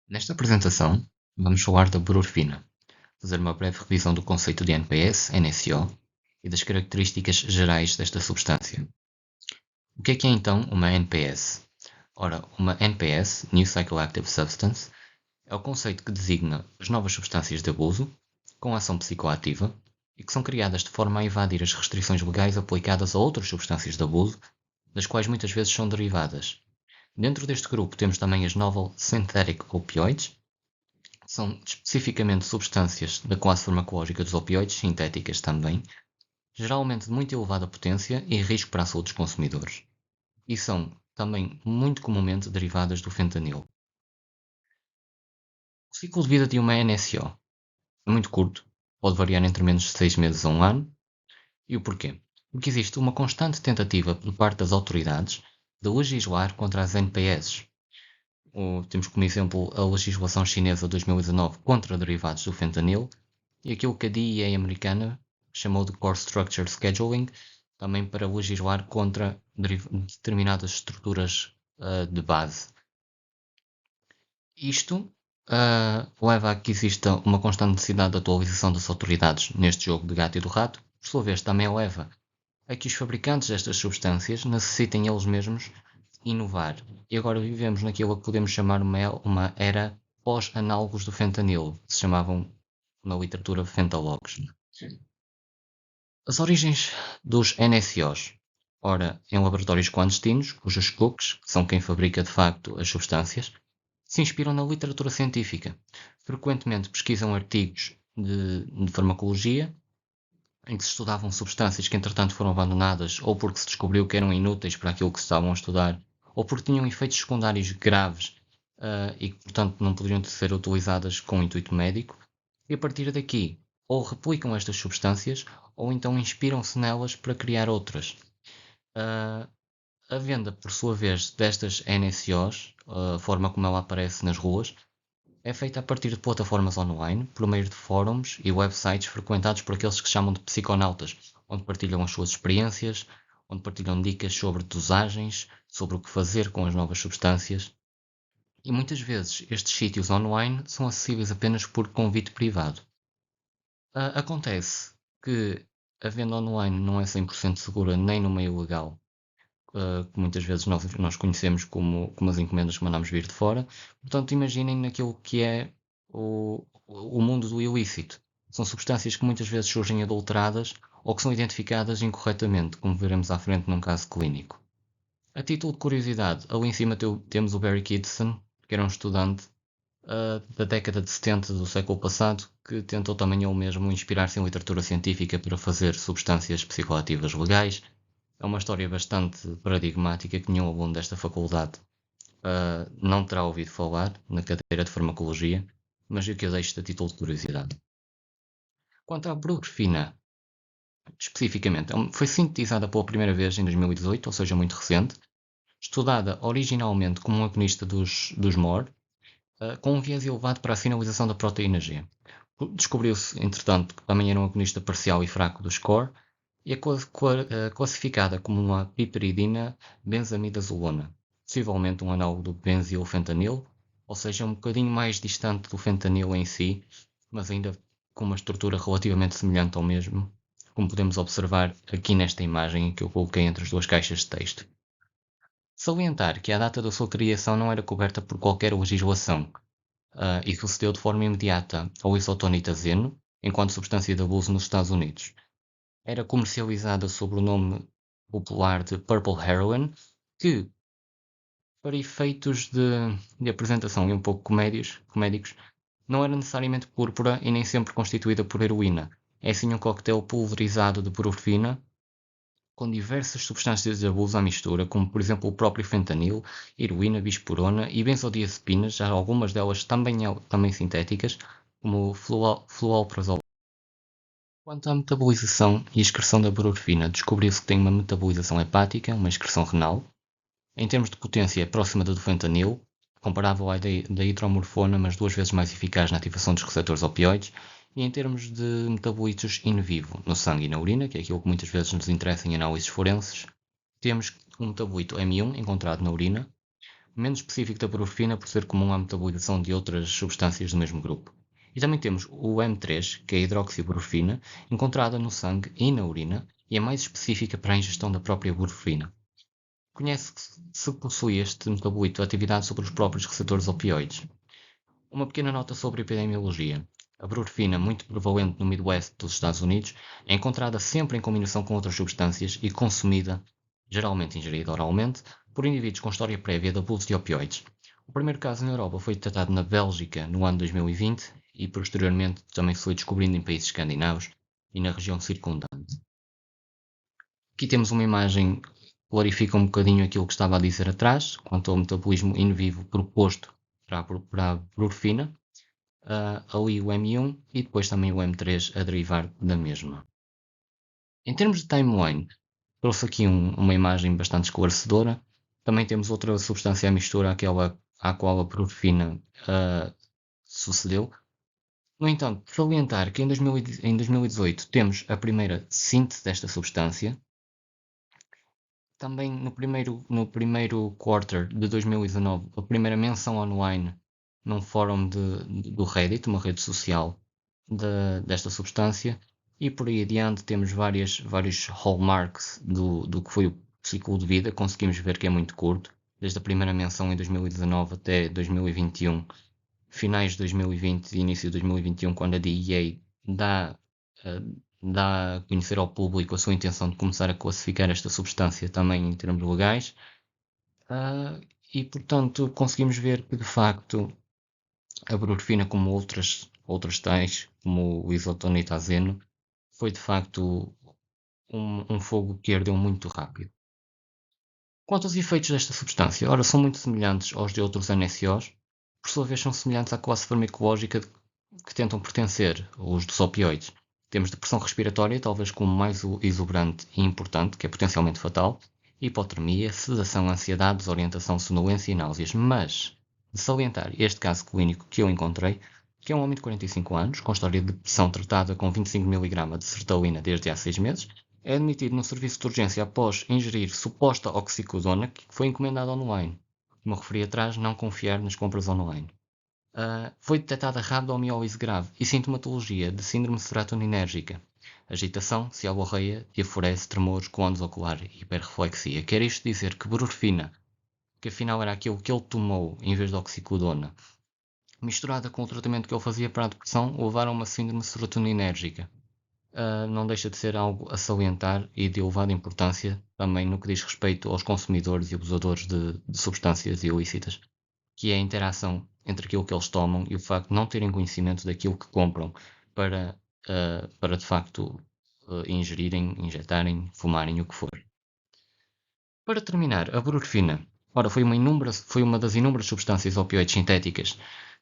Nesta apresentação, vamos falar da butorfina, fazer uma breve revisão do conceito de NPS, NSO, e das características gerais desta substância. O que é então uma NPS? Ora, uma NPS, New Psychoactive Substance, é o conceito que designa as novas substâncias de abuso, com ação psicoativa, e que são criadas de forma a evadir as restrições legais aplicadas a outras substâncias de abuso, das quais muitas vezes são derivadas. Dentro deste grupo temos também as Novel Synthetic Opioids, são especificamente substâncias da classe farmacológica dos opioides, sintéticas também, geralmente de muito elevada potência e risco para a saúde dos consumidores, e são também muito comumente derivadas do fentanilo. O ciclo de vida de uma NSO é muito curto, pode variar entre menos de 6 meses a 1 ano. E o porquê? Porque existe uma constante tentativa por parte das autoridades de legislar contra as NPS. Temos como exemplo a legislação chinesa de 2019 contra derivados do fentanil e aquilo que a DEA americana chamou de Core Structure Scheduling, também para legislar contra determinadas estruturas de base. Isto leva a que exista uma constante necessidade de atualização das autoridades neste jogo de gato e do rato, por sua vez também leva a que os fabricantes destas substâncias necessitem eles mesmos inovar. E agora vivemos naquilo que podemos chamar uma era pós-análogos do fentanilo, que se chamavam na literatura fentalogs. As origens dos NSOs. Ora, em laboratórios clandestinos, cujos cooks, que são quem fabrica de facto as substâncias, se inspiram na literatura científica. Frequentemente pesquisam artigos de farmacologia, em que se estudavam substâncias que entretanto foram abandonadas ou porque se descobriu que eram inúteis para aquilo que se estavam a estudar, ou porque tinham efeitos secundários graves e que portanto não poderiam ser utilizadas com intuito médico, e a partir daqui ou replicam estas substâncias ou então inspiram-se nelas para criar outras. A venda, por sua vez, destas NSOs, a forma como ela aparece nas ruas, é feita a partir de plataformas online, por meio de fóruns e websites frequentados por aqueles que se chamam de psiconautas, onde partilham as suas experiências, onde partilham dicas sobre dosagens, sobre o que fazer com as novas substâncias. E muitas vezes estes sítios online são acessíveis apenas por convite privado. Acontece que a venda online não é 100% segura nem no meio legal, que muitas vezes nós conhecemos como as encomendas que mandamos vir de fora. Portanto, imaginem naquilo que é o mundo do ilícito. São substâncias que muitas vezes surgem adulteradas ou que são identificadas incorretamente, como veremos à frente num caso clínico. A título de curiosidade, ali em cima temos o Barry Kidson, que era um estudante da década de 70 do século passado, que tentou também ele mesmo inspirar-se em literatura científica para fazer substâncias psicoativas legais. É uma história bastante paradigmática que nenhum aluno desta faculdade não terá ouvido falar na cadeira de farmacologia, mas o que eu deixo a título de curiosidade. Quanto à butorfina, especificamente, foi sintetizada pela primeira vez em 2018, ou seja, muito recente, estudada originalmente como um agonista dos MOR, com um viés elevado para a sinalização da proteína G. Descobriu-se, entretanto, que também era um agonista parcial e fraco dos core, e é classificada como uma piperidina benzamidazolona, possivelmente um análogo do benzilfentanil, ou seja, um bocadinho mais distante do fentanil em si, mas ainda com uma estrutura relativamente semelhante ao mesmo, como podemos observar aqui nesta imagem que eu coloquei entre as duas caixas de texto. Salientar que a data da sua criação não era coberta por qualquer legislação e sucedeu de forma imediata ao isotonitazeno, enquanto substância de abuso nos Estados Unidos. Era comercializada sob o nome popular de Purple Heroin, que, para efeitos de apresentação e um pouco comédicos, não era necessariamente púrpura e nem sempre constituída por heroína. É sim um coquetel pulverizado de butorfina, com diversas substâncias de abuso à mistura, como por exemplo o próprio fentanil, heroína, bisporona e benzodiazepinas, já algumas delas também sintéticas, como o flualprazol. Quanto à metabolização e excreção da butorfina, descobriu-se que tem uma metabolização hepática, uma excreção renal. Em termos de potência, é próxima da do fentanil, comparável à da hidromorfona, mas 2 vezes mais eficaz na ativação dos receptores opioides. E em termos de metabolitos in vivo, no sangue e na urina, que é aquilo que muitas vezes nos interessa em análises forenses, temos um metabolito M1 encontrado na urina, menos específico da porfina por ser comum à metabolização de outras substâncias do mesmo grupo. E também temos o M3, que é a hidroxiborfina, encontrada no sangue e na urina, e é mais específica para a ingestão da própria borfina. Conhece-se se possui este metabolito atividade sobre os próprios receptores opioides. Uma pequena nota sobre epidemiologia. A brorfina, muito prevalente no Midwest dos Estados Unidos, é encontrada sempre em combinação com outras substâncias e consumida, geralmente ingerida oralmente, por indivíduos com história prévia de abuso de opioides. O primeiro caso na Europa foi detectado na Bélgica no ano 2020 e posteriormente também se foi descobrindo em países escandinavos e na região circundante. Aqui temos uma imagem que clarifica um bocadinho aquilo que estava a dizer atrás, quanto ao metabolismo in vivo proposto para a brorfina, ali o M1 e depois também o M3 a derivar da mesma. Em termos de timeline, trouxe aqui uma imagem bastante esclarecedora. Também temos outra substância à mistura à qual a brorfina sucedeu. No entanto, salientar que em 2018 temos a primeira síntese desta substância. Também no primeiro quarter de 2019, a primeira menção online num fórum do Reddit, uma rede social desta substância, e por aí adiante temos vários hallmarks do que foi o ciclo de vida. Conseguimos ver que é muito curto, desde a primeira menção em 2019 até 2021, finais de 2020 e início de 2021, quando a DEA eh, dá a conhecer ao público a sua intenção de começar a classificar esta substância também em termos legais. E, portanto, conseguimos ver que, de facto, a brorfina, como outras tais, como o isotonitazeno, foi, de facto, um fogo que ardeu muito rápido. Quanto aos efeitos desta substância, ora, são muito semelhantes aos de outros NSOs, por sua vez são semelhantes à classe farmacológica que tentam pertencer, os dos opioides. Temos depressão respiratória, talvez como mais exuberante e importante, que é potencialmente fatal, hipotermia, sedação, ansiedade, desorientação, sonolência e náuseas. Mas, de salientar este caso clínico que eu encontrei, que é um homem de 45 anos, com história de depressão tratada com 25 mg de sertralina desde há 6 meses, é admitido no serviço de urgência após ingerir suposta oxicodona que foi encomendada online. Como referi atrás, não confiar nas compras online. Foi detectada rabdomiólise grave e sintomatologia de síndrome serotoninérgica, agitação, cialorreia, diaforese, tremores, clones ocular e hiperreflexia. Quer isto dizer que brorfina, que afinal era aquilo que ele tomou em vez de oxicodona, misturada com o tratamento que ele fazia para a depressão, levaram a uma síndrome serotoninérgica. Não deixa de ser algo a salientar e de elevada importância também no que diz respeito aos consumidores e abusadores de substâncias ilícitas, que é a interação entre aquilo que eles tomam e o facto de não terem conhecimento daquilo que compram para de facto ingerirem, injetarem, fumarem, o que for. Para terminar, a brorfina, ora, foi uma das inúmeras substâncias opioides sintéticas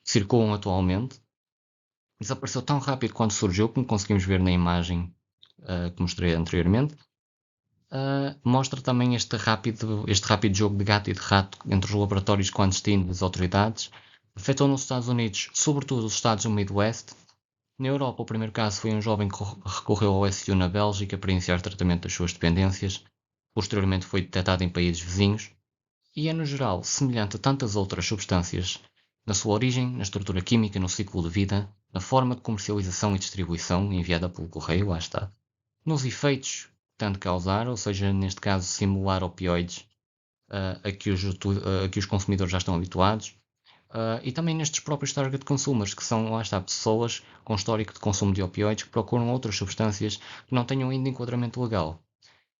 que circulam atualmente. Desapareceu tão rápido quando surgiu, como conseguimos ver na imagem que mostrei anteriormente. Mostra também este rápido jogo de gato e de rato entre os laboratórios clandestinos das autoridades. Afetou nos Estados Unidos, sobretudo os estados do Midwest. Na Europa, o primeiro caso foi um jovem que recorreu ao SU na Bélgica para iniciar tratamento das suas dependências. Posteriormente foi detectado em países vizinhos. E é, no geral, semelhante a tantas outras substâncias na sua origem, na estrutura química, no ciclo de vida, na forma de comercialização e distribuição enviada pelo correio, lá está, nos efeitos que tende causar, ou seja, neste caso, simular opioides a que os consumidores já estão habituados, e também nestes próprios target consumers, que são, lá está, pessoas com histórico de consumo de opioides que procuram outras substâncias que não tenham ainda enquadramento legal.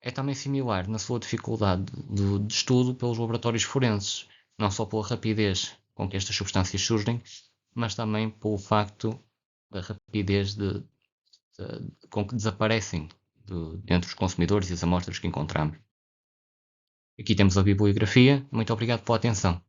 É também similar na sua dificuldade de estudo pelos laboratórios forenses, não só pela rapidez com que estas substâncias surgem, mas também pelo facto da rapidez com que desaparecem entre os consumidores e as amostras que encontramos. Aqui temos a bibliografia. Muito obrigado pela atenção.